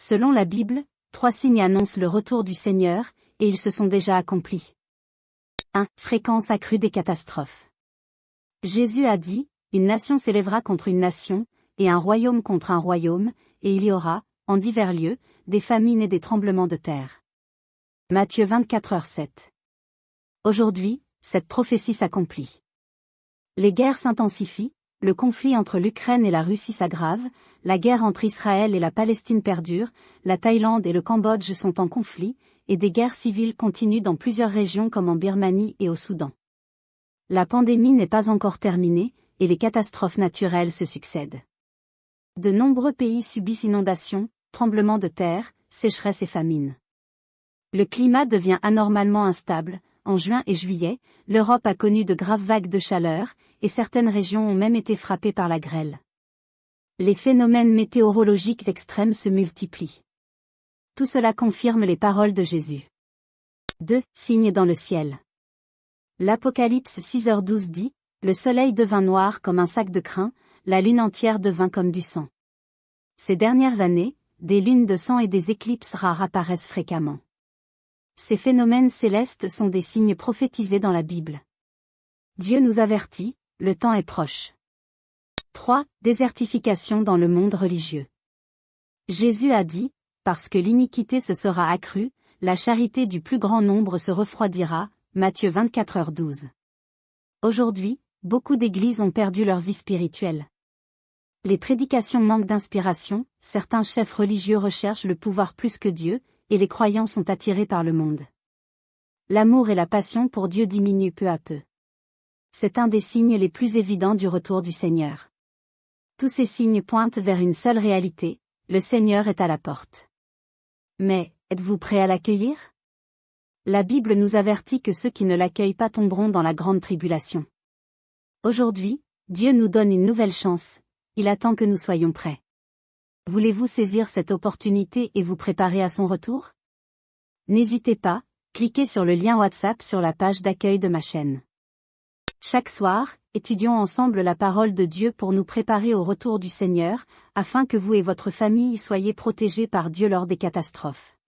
Selon la Bible, 3 signes annoncent le retour du Seigneur, et ils se sont déjà accomplis. 1. Fréquence accrue des catastrophes. Jésus a dit, une nation s'élèvera contre une nation, et un royaume contre un royaume, et il y aura, en divers lieux, des famines et des tremblements de terre. Matthieu 24h7. Aujourd'hui, cette prophétie s'accomplit. Les guerres s'intensifient, le conflit entre l'Ukraine et la Russie s'aggrave, la guerre entre Israël et la Palestine perdure, la Thaïlande et le Cambodge sont en conflit, et des guerres civiles continuent dans plusieurs régions comme en Birmanie et au Soudan. La pandémie n'est pas encore terminée, et les catastrophes naturelles se succèdent. De nombreux pays subissent inondations, tremblements de terre, sécheresse et famine. Le climat devient anormalement instable. En juin et juillet, l'Europe a connu de graves vagues de chaleur, et certaines régions ont même été frappées par la grêle. Les phénomènes météorologiques extrêmes se multiplient. Tout cela confirme les paroles de Jésus. 2. Signes dans le ciel. L'Apocalypse 6h12 dit, « Le soleil devint noir comme un sac de crin, la lune entière devint comme du sang. » Ces dernières années, des lunes de sang et des éclipses rares apparaissent fréquemment. Ces phénomènes célestes sont des signes prophétisés dans la Bible. Dieu nous avertit, le temps est proche. 3. Désertification dans le monde religieux. Jésus a dit, parce que l'iniquité se sera accrue, la charité du plus grand nombre se refroidira, Matthieu 24h12. Aujourd'hui, beaucoup d'églises ont perdu leur vie spirituelle. Les prédications manquent d'inspiration, certains chefs religieux recherchent le pouvoir plus que Dieu, et les croyants sont attirés par le monde. L'amour et la passion pour Dieu diminuent peu à peu. C'est un des signes les plus évidents du retour du Seigneur. Tous ces signes pointent vers une seule réalité, le Seigneur est à la porte. Mais, êtes-vous prêt à l'accueillir? La Bible nous avertit que ceux qui ne l'accueillent pas tomberont dans la grande tribulation. Aujourd'hui, Dieu nous donne une nouvelle chance, il attend que nous soyons prêts. Voulez-vous saisir cette opportunité et vous préparer à son retour? N'hésitez pas, cliquez sur le lien WhatsApp sur la page d'accueil de ma chaîne. Chaque soir, étudions ensemble la parole de Dieu pour nous préparer au retour du Seigneur, afin que vous et votre famille soyez protégés par Dieu lors des catastrophes.